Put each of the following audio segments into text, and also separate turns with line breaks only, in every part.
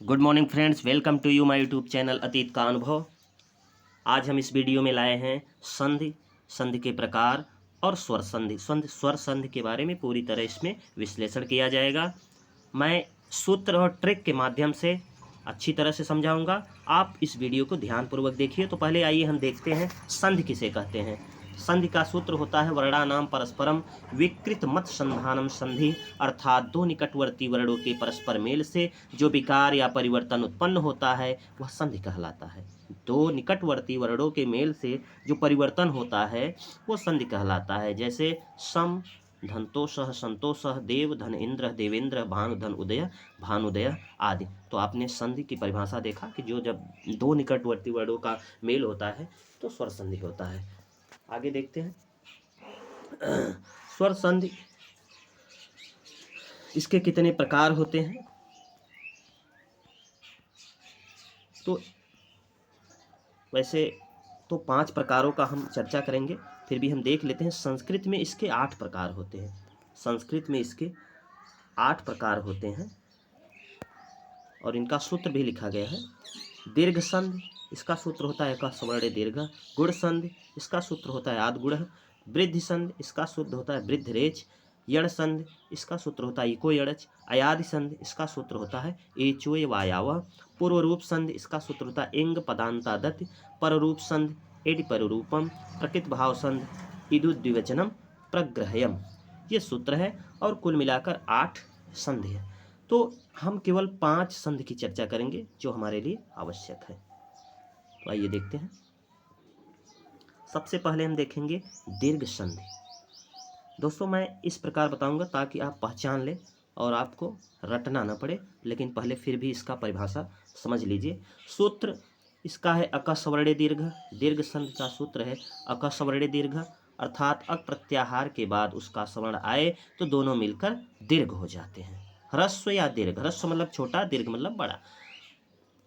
Good morning friends, welcome to you my YouTube channel अतीत का अनुभव। आज हम इस वीडियो में लाए हैं संधि, संधि के प्रकार और स्वर संधि, स्वर संधि के बारे में पूरी तरह इसमें विश्लेषण किया जाएगा। मैं सूत्र और ट्रिक के माध्यम से अच्छी तरह से समझाऊंगा। आप इस वीडियो को ध्यानपूर्वक देखिए। तो पहले आइए हम देखते हैं संधि किसे कहते हैं। संधि का सूत्र होता है वर्णानाम परस्परम विकृत मत संधानम संधि, अर्थात दो निकटवर्ती वर्णों के परस्पर मेल से जो विकार या परिवर्तन उत्पन्न होता है वह संधि कहलाता है। दो निकटवर्ती वर्णों के मेल से जो परिवर्तन होता है वो संधि कहलाता है। जैसे सम धनतोषः संतोषः, देव धन इंद्र देवेंद्र, भानु धन उदय भानुदय आदि। तो आपने संधि की परिभाषा देखा कि जो जब दो निकटवर्ती वर्णों का मेल होता है तो स्वर संधि होता है। आगे देखते हैं स्वर संधि, इसके कितने प्रकार होते हैं। तो वैसे तो 5 प्रकारों का हम चर्चा करेंगे, फिर भी हम देख लेते हैं। संस्कृत में इसके 8 प्रकार होते हैं। संस्कृत में इसके 8 प्रकार होते हैं और इनका सूत्र भी लिखा गया है। दीर्घ संधि, इसका सूत्र होता है क स्वर्ण दीर्घ। गुण संधि, इसका सूत्र होता है आद गुण। वृद्धि संधि, इसका सूत्र होता है वृद्ध रेच। यण संधि, इसका सूत्र होता है इको यणच। अयादि संधि, इसका सूत्र होता है एचोय वायाव। पूर्व रूप संधि, इसका सूत्र होता है इंग पदांता दति। पररूप संधि एडि पररूपम। प्रकृत भाव संधि इदुद्विवचनम प्रग्रहयम। ये सूत्र है और कुल मिलाकर 8 संधि है। तो हम केवल 5 संधि की चर्चा करेंगे जो हमारे लिए आवश्यक है। तो आइए देखते हैं। सबसे पहले हम देखेंगे दीर्घ संधि। दोस्तों मैं इस प्रकार बताऊंगा ताकि आप पहचान लें और आपको रटना ना पड़े, लेकिन पहले फिर भी इसका परिभाषा समझ लीजिए। सूत्र इसका है अकस्वर्णे दीर्घ। दीर्घ संधि का सूत्र है अकस्वर्णे दीर्घ, अर्थात अक प्रत्याहार के बाद उसका स्वर्ण आए तो दोनों मिलकर दीर्घ हो जाते हैं। ह्रस्व या दीर्घ, ह्रस्व मतलब छोटा, दीर्घ मतलब बड़ा।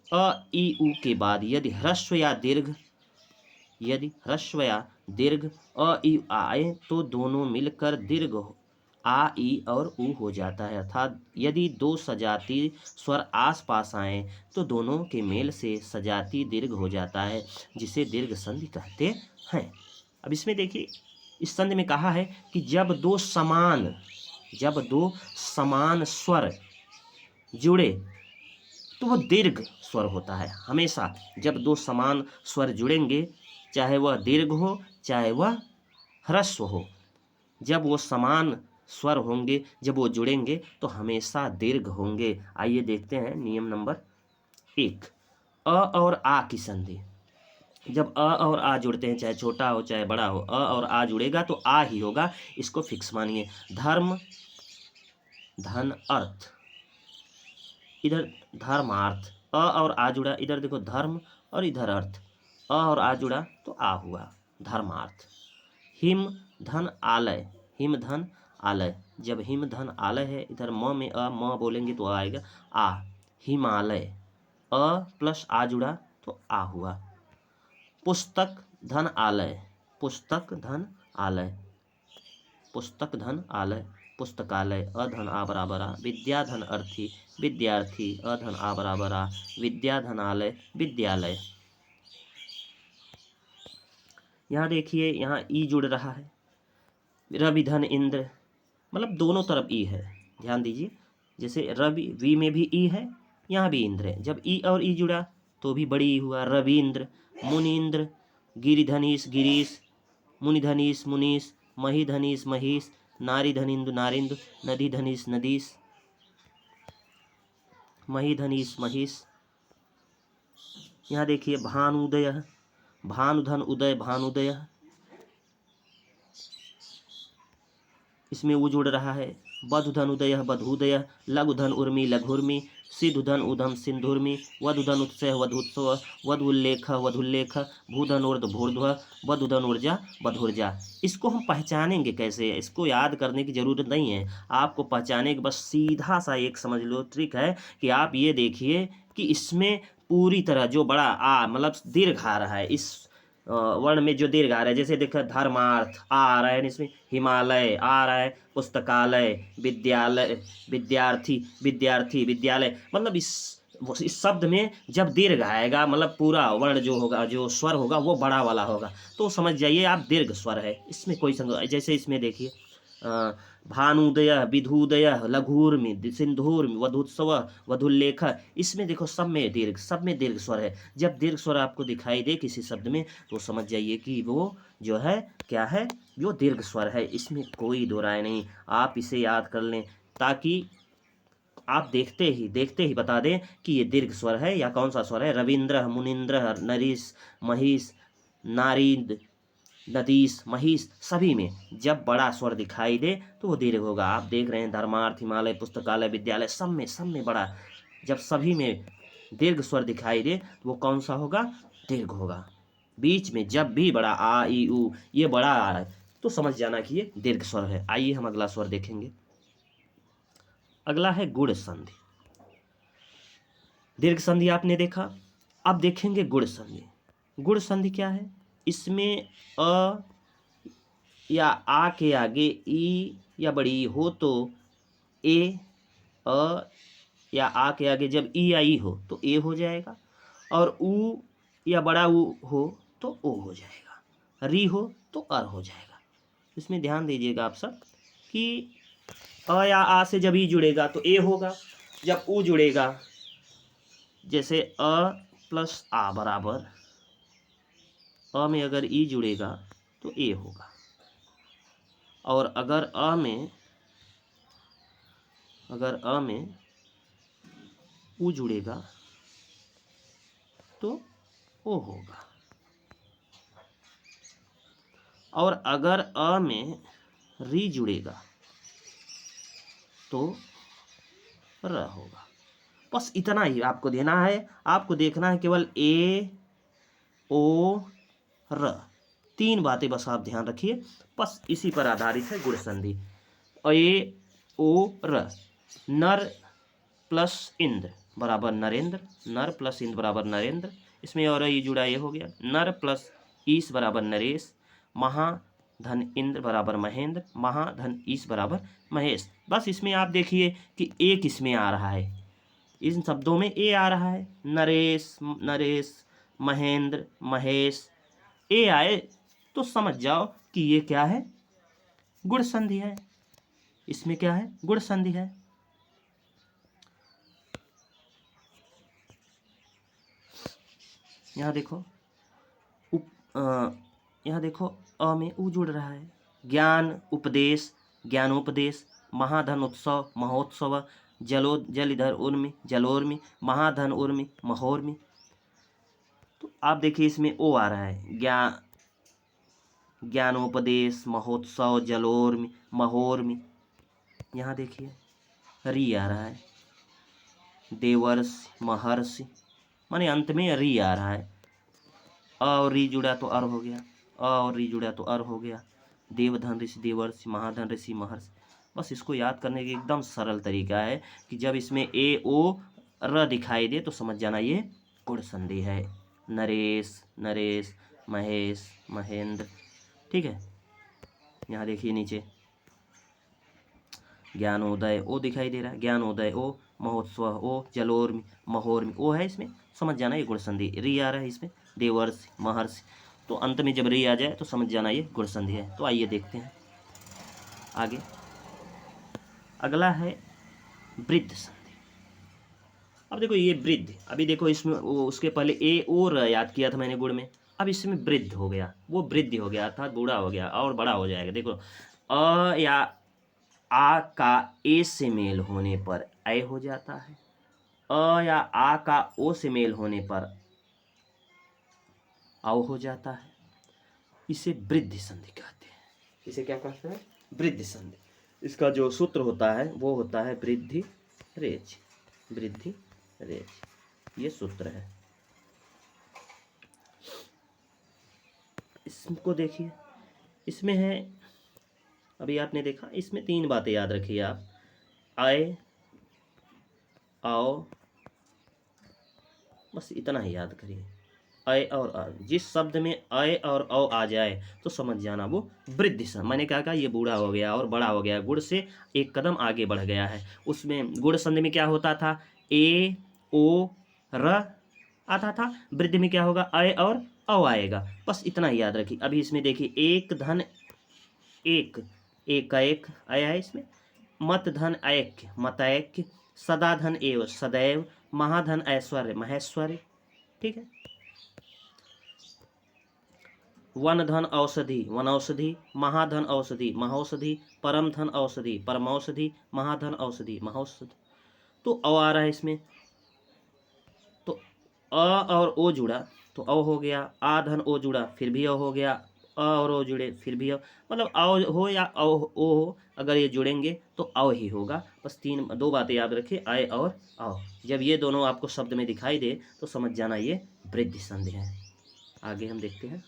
अ ई उ के बाद यदि ह्रस्व या दीर्घ, यदि ह्रस्व या दीर्घ अ ई आए तो दोनों मिलकर दीर्घ आ ई और उ हो जाता है। अर्थात यदि दो सजाती स्वर आसपास आए तो दोनों के मेल से सजाती दीर्घ हो जाता है, जिसे दीर्घ संधि कहते हैं। अब इसमें देखिए, इस संधि में कहा है कि जब दो समान स्वर जुड़े तो वह दीर्घ स्वर होता है। हमेशा जब दो समान स्वर जुड़ेंगे, चाहे वह दीर्घ हो चाहे वह ह्रस्व हो, जब वो समान स्वर होंगे, जब वो जुड़ेंगे तो हमेशा दीर्घ होंगे। आइए देखते हैं नियम नंबर 1, अ और आ की संधि। जब अ और आ जुड़ते हैं, चाहे छोटा हो चाहे बड़ा हो, अ और आ जुड़ेगा तो आ ही होगा, इसको फिक्स मानिए। धर्म धन अर्थ, इधर धर्मार्थ। अ और आ जुड़ा, इधर देखो धर्म और इधर अर्थ। अ और आ जुड़ा तो आ हुआ धर्मार्थ। हिम धन आलय, हिम धन आलय, जब हिम धन आलय है, इधर म में अ, म बोलेंगे तो आएगा आ, हिमालय। अ प्लस आ जुड़ा तो आ हुआ। पुस्तक धन आलय, पुस्तक धन आलय, पुस्तक धन आलय, पुस्तकालय। अधन आ बराबर आ, विद्या धन अर्थी, विद्यार्थी। अधन आ बराबर आ, विद्या धन आलय, विद्यालय। यहाँ देखिए, यहाँ ई जुड़ रहा है। रवि धन इंद्र, मतलब दोनों तरफ ई है, ध्यान दीजिए। जैसे रवि, वी में भी ई है, यहाँ भी इंद्र है। जब ई और ई जुड़ा तो भी बड़ी ई हुआ, रविंद्र। मुनीन्द्र, गिरिधनीश गिरीश, मुनिधनीश मुनीश, महीधनीश महीश, नारी धनिंदु नारिंदु, नदी धनीश नदीश, महीधनीश महीश। यहाँ देखिए भानुदय, भानुधन उदय भानुदय, इसमें वो जुड़ रहा है। बधुधन उदय बधुदय, लघुधन उर्मी लघुर्मी, सिधुधन उधम सिंधुर्मी, वधुधन उत्सह वधुत्सव, वधुल्लेख वधुल्लेख, भूधन ऊर्ध भूर्ध्व, वधुधन ऊर्जा बधुर्जा। इसको हम पहचानेंगे कैसे, इसको याद करने की जरूरत नहीं है आपको। पहचाने के बस सीधा सा एक समझ लो ट्रिक है कि आप ये देखिए कि इसमें पूरी तरह जो बड़ा आ मतलब दीर्घ आ रहा है, इस वर्ण में जो दीर्घ आ रहा है, जैसे देखो धर्मार्थ आ रहा है, इसमें हिमालय आ रहा है, पुस्तकालय, विद्यालय विद्यार्थी, विद्यार्थी विद्यालय, मतलब इस इस शब्द में जब दीर्घ आएगा, मतलब पूरा वर्ण जो होगा, जो स्वर होगा वो बड़ा वाला होगा, तो समझ जाइए आप दीर्घ स्वर है। इसमें कोई जैसे इसमें देखिए भानुदय, विधुदय, लघुर्मि, सिंधुर्मि, वधुत्सव, वधुल्लेख, इसमें देखो सब में दीर्घ स्वर है। जब दीर्घ स्वर आपको दिखाई दे किसी शब्द में तो समझ जाइए कि वो जो है क्या है, वो दीर्घ स्वर है। इसमें कोई दो राय नहीं, आप इसे याद कर लें ताकि आप देखते ही बता दें कि ये दीर्घ स्वर है या कौन सा स्वर है। रविंद्र, मुनिंद्र, नरीश, महिष, नारीद, नदीस, महिष, सभी में जब बड़ा स्वर दिखाई दे तो वो दीर्घ होगा। आप देख रहे हैं धर्मार्थ, हिमालय, पुस्तकालय, विद्यालय, सब में बड़ा, जब सभी में दीर्घ स्वर दिखाई दे तो वो कौन सा होगा, दीर्घ होगा। बीच में जब भी बड़ा आ ई उ ये बड़ा आ रहा है तो समझ जाना कि ये दीर्घ स्वर है। आइए हम अगला स्वर देखेंगे। अगला है गुण संधि। दीर्घ संधि आपने देखा, अब देखेंगे गुण संधि। गुण संधि क्या है, इसमें अ या आ के आगे ई या बड़ी ई हो तो ए, अ या आ के आगे जब ई या ई हो तो ए हो जाएगा, और उ या बड़ा उ हो तो ओ हो जाएगा, री हो तो अर हो जाएगा। इसमें ध्यान दीजिएगा आप सब कि अ या आ से जब ई जुड़ेगा तो ए होगा, जब उ जुड़ेगा जैसे अ प्लस आ बराबर, अ में अगर ई जुड़ेगा तो ए होगा, और अगर अ में उ जुड़ेगा तो ओ होगा, और अगर अ में री जुड़ेगा तो र होगा। बस इतना ही आपको देना है। आपको देखना है केवल ए ओ र, तीन बातें बस आप ध्यान रखिए। बस इसी पर आधारित है गुण संधि। ए ओ र, नर प्लस इंद्र बराबर नरेंद्र, नर प्लस इंद्र बराबर नरेंद्र, इसमें और ये जुड़ा ये हो गया। नर प्लस ईश बराबर नरेश, महाधन इंद्र बराबर महेंद्र, महाधन ईश बराबर महेश। बस इसमें आप देखिए कि ए किस में आ रहा है, इन शब्दों में ए आ रहा है। नरेश, महेंद्र, महेश, ए आए तो समझ जाओ कि ये क्या है, गुण संधि है। इसमें क्या है, गुण संधि है। यहाँ देखो यहाँ देखो अ में उ जुड़ रहा है। ज्ञान उपदेश, ज्ञानोपदेश, महाधन उत्सव, महोत्सव, जल इधर उर्मी, जलोर्मी, महाधन उर्मी, महोर्मी। तो आप देखिए इसमें ओ आ रहा है, ज्ञानोपदेश, महोत्सव, जलोर्मी, महोर्मी। यहाँ देखिए री आ रहा है, देवर्षि, महर्षि, माने अंत में री आ रहा है। अ और री जुड़ा तो अर हो गया, अ और री जुड़ा तो अर हो गया। देवधन ऋषि, देवर्षि, महाधन ऋषि, महर्षि। बस इसको याद करने का एकदम सरल तरीका है कि जब इसमें ए ओ र दिखाई दे तो समझ जाना ये गुण संधि है। नरेश, नरेश, महेश, महेंद्र। ठीक है, यहाँ देखिए नीचे ज्ञानोदय ओ दिखाई दे रहा है, ज्ञानोदय ओ, महोत्सव ओ, जलोर्मी, महोर्मी ओ है, इसमें समझ जाना ये गुण संधि। री आ रहा है इसमें, देवर्षि, महर्षि, तो अंत में जब री आ जाए तो समझ जाना ये गुण संधि है। तो आइए देखते हैं आगे। अगला है वृद्ध संधि। अब देखो ये वृद्ध, अभी देखो इसमें उसके पहले ए और याद किया था मैंने गुण में, अब इसमें वृद्ध हो गया, वो वृद्धि हो गया अर्थात बूढ़ा हो गया और बड़ा हो जाएगा। देखो अ या आ का ए से मेल होने पर ऐ हो जाता है, अ या आ का ओ से मेल होने पर औ हो जाता है। इसे वृद्धि संधि कहते हैं। इसे क्या कहते हैं, वृद्धि संधि। इसका जो सूत्र होता है वो होता है वृद्धि रेच, वृद्धि रेच, ये सूत्र है। इसको देखिए, इसमें है, अभी आपने देखा इसमें तीन बातें याद रखिए आप, आए, आओ, बस इतना ही याद करिए। अय और अ, जिस शब्द में अय और औ आ जाए तो समझ जाना वो वृद्धि संधि। मैंने क्या कहा, ये बूढ़ा हो गया और बड़ा हो गया, गुण से एक कदम आगे बढ़ गया है। उसमें गुण संधि में क्या होता था, ए ओ र आता था, वृद्धि में क्या होगा, अय और औ आएगा। बस इतना ही याद रखिए। अभी इसमें देखिए, एक धन एक, एक का एक आया है इसमें, मत धन ऐक्य मतैक्य, सदा धन एव सदैव, महाधन ऐश्वर्य महेश्वर्य। ठीक है। वन धन औषधि वनौषधि, महाधन औषधि महौषधि, परम धन औषधि परमौषधि, महाधन औषधि महौषधि। तो अ आ रहा है इसमें, तो अ और ओ जुड़ा तो अ हो गया, आ धन ओ जुड़ा फिर भी अ हो गया, अ और ओ जुड़े फिर भी अ, मतलब अ हो या अ ओ हो, अगर ये जुड़ेंगे तो अ ही होगा। बस दो बातें याद रखिए, आय और औ। जब ये दोनों आपको शब्द में दिखाई दे तो समझ जाना ये वृद्धि संधि है। आगे हम देखते हैं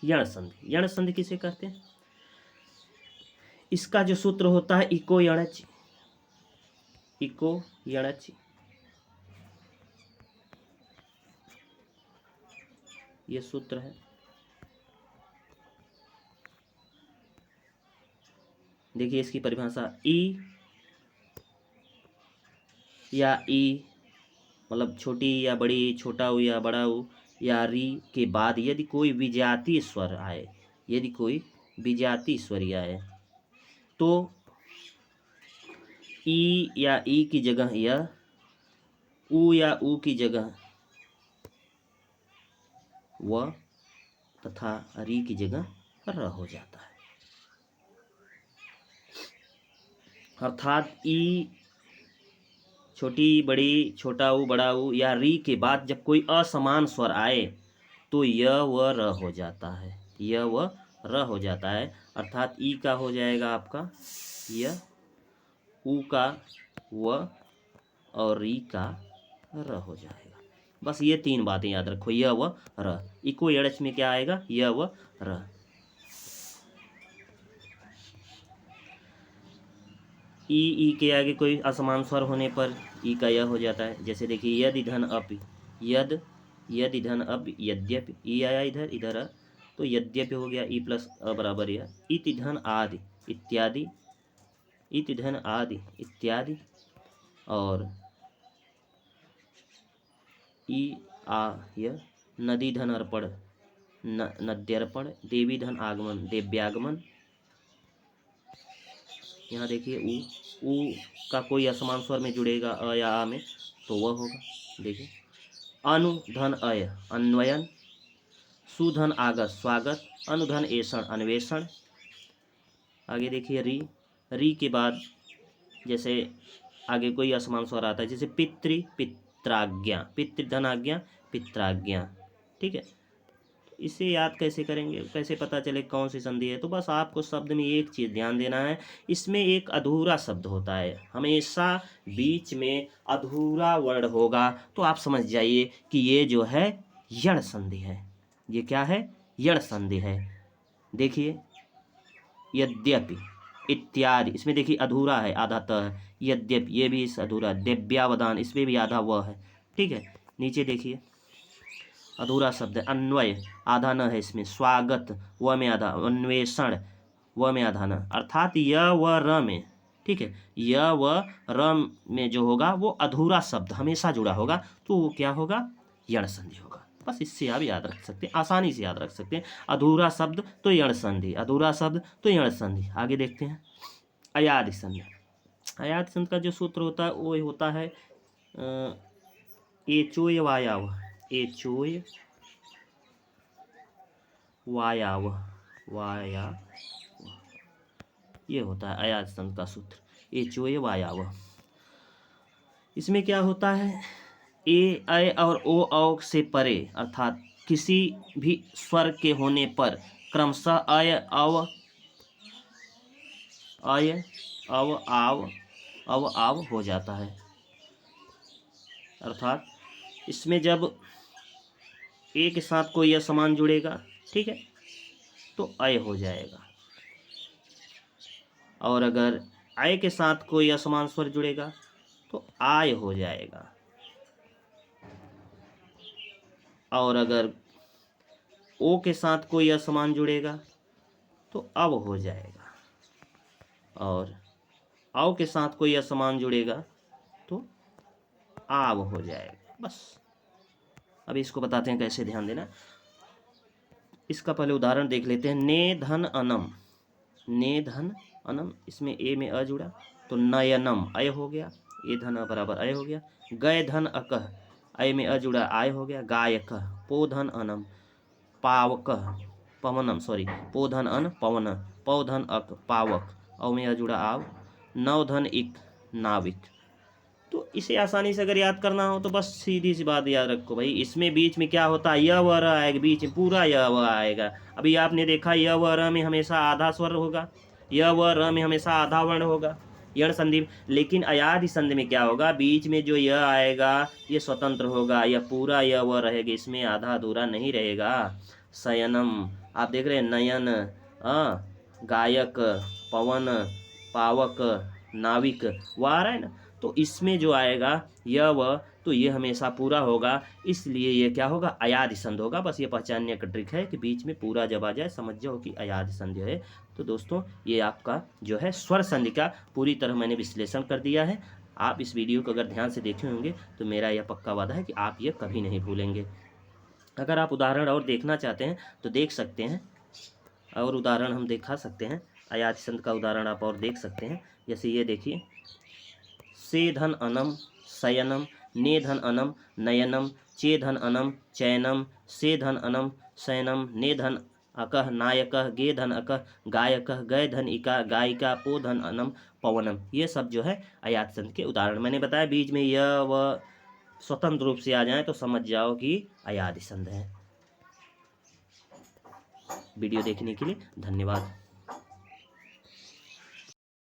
यण संधि। यण संधि किसे कहते हैं? इसका जो सूत्र होता है इको यणच, इको यणच, ये सूत्र है। देखिए इसकी परिभाषा, ई या ई मतलब छोटी या बड़ी, छोटा हो या बड़ा हो, या री के बाद यदि कोई विजातीय स्वर आए, यदि कोई विजातीय स्वर आए तो ई या ई की जगह यह, ऊ या ऊ की जगह वह, तथा री की जगह र हो जाता है। अर्थात ई छोटी बड़ी, छोटा ऊ बड़ा ऊ या री के बाद जब कोई असमान स्वर आए तो य व र हो जाता है, य व र हो जाता है। अर्थात ई का हो जाएगा आपका य, ऊ का व, और री का र हो जाएगा। बस ये तीन बातें याद रखो, य व र। इको एड़च में क्या आएगा, य व र। ई के आगे कोई असमान स्वर होने पर ई का यह हो जाता है। जैसे देखिए, यदि धन अप, यद, यदि धन अप यद्यपि, ई आया इधर, इधर तो यद्यपि हो गया, ई प्लस अ बराबर यह, इति धन आदि इत्यादि, इति धन आदि इत्यादि, और ई आ यह, नदी धन अर्पण नद्यर्पण, देवी धन आगमन देव्यागमन। यहाँ देखिए ऊ का कोई असमान स्वर में जुड़ेगा अ या आ में तो वह होगा। देखिए, अनु धन अय अन्वयन, सुधन आगत स्वागत, अनुधन ऐषण अन्वेषण। आगे देखिए री के बाद जैसे आगे कोई असमान स्वर आता है, जैसे पितृ पित्राज्ञा, पितृधन आज्ञा पित्राज्ञा। ठीक है। इसे याद कैसे करेंगे, कैसे पता चले कौन सी संधि है? तो बस आपको शब्द में एक चीज़ ध्यान देना है, इसमें एक अधूरा शब्द होता है, हमेशा बीच में अधूरा वर्ण होगा तो आप समझ जाइए कि ये जो है यण संधि है। ये क्या है? यण संधि है। देखिए, यद्यपि इत्यादि, इसमें देखिए अधूरा है, आधा त है। यद्यपि ये भी इस अधूरा, दिव्यावदान इसमें भी आधा वह है। ठीक है। नीचे देखिए अधूरा शब्द है, अन्वय आधा न है इसमें, स्वागत व में आधा, अन्वेषण व में आधा न, अर्थात य व र में। ठीक है। य व र में जो होगा वो अधूरा शब्द हमेशा जुड़ा होगा तो वो क्या होगा? यण संधि होगा। बस इससे आप याद रख सकते हैं, आसानी से याद रख सकते हैं। अधूरा शब्द तो यण संधि, अधूरा शब्द तो यण संधि। आगे देखते हैं अयादि संधि। अयादि संधि का जो सूत्र होता है वो होता है एचोय वायाव, एचोय वायाव, वाया, ये होता है अयादि संधि का सूत्र, एचोय वायाव। इसमें क्या होता है, ए अय और ओ औ से परे अर्थात किसी भी स्वर के होने पर क्रमशः अय अव, अय अव आव, अव आव हो जाता है। अर्थात इसमें जब ए के साथ कोई असमान जुड़ेगा, ठीक है, तो अय हो जाएगा, और अगर आय के साथ कोई असमान स्वर जुड़ेगा तो आय हो जाएगा, और अगर ओ के साथ कोई असमान जुड़ेगा तो अब हो जाएगा, और औ के साथ कोई असमान जुड़ेगा तो आव हो जाएगा। बस अब इसको बताते हैं कैसे ध्यान देना। इसका पहले उदाहरण देख लेते हैं। ने धन अनम, ने धन अनम, इसमें ए में अ जुड़ा तो नयनम अय हो गया, ए धन अ बराबर अय हो गया। गय धन अकह, अय में अ जुड़ा आय हो गया। गायक, पो धन अनम, पावक पवनम, सॉरी पो धन अन पवन, पौ धन अक पावक, औ में अ जुड़ा आव। नव धन इक नाविक। तो इसे आसानी से अगर याद करना हो तो बस सीधी सी बात याद रखो भाई, इसमें बीच में क्या होता है, य व र आएगा, बीच में पूरा य व आएगा। अभी आपने देखा य व र में हमेशा आधा स्वर होगा, य व र में हमेशा आधा वर्ण होगा यण संधि में। लेकिन अयादि संधि में क्या होगा, बीच में जो य आएगा ये स्वतंत्र होगा, यह पूरा य व रहेगा, इसमें आधा अधूरा नहीं रहेगा। शयनम, आप देख रहे हैं नयन, गायक, पवन, पावक, नाविक, वह आ रहा है ना। तो इसमें जो आएगा य व, तो ये हमेशा पूरा होगा, इसलिए ये क्या होगा, अयादि संधि होगा। बस ये पहचानने का ट्रिक है कि बीच में पूरा जब आ जाए समझ जाओ कि अयादि संधि है। तो दोस्तों ये आपका जो है स्वर संधि का पूरी तरह मैंने विश्लेषण कर दिया है। आप इस वीडियो को अगर ध्यान से देखे होंगे तो मेरा यह पक्का वादा है कि आप ये कभी नहीं भूलेंगे। अगर आप उदाहरण और देखना चाहते हैं तो देख सकते हैं, और उदाहरण हम दिखा सकते हैं, अयादि संधि का उदाहरण आप और देख सकते हैं। जैसे ये देखिए, से धन अनम शयनम, ने धन अनम नयनम, चे धन अनम चैनम, से धन अनम शयनम, ने धन अकह नायकः, गे धन अकह गायकः, गय धन इका गायिका, पो धन अनम पवनम। ये सब जो है अयादि संधि के उदाहरण। मैंने बताया बीच में य व स्वतंत्र रूप से आ जाए तो समझ जाओ कि अयादि संधि है। वीडियो देखने के लिए धन्यवाद।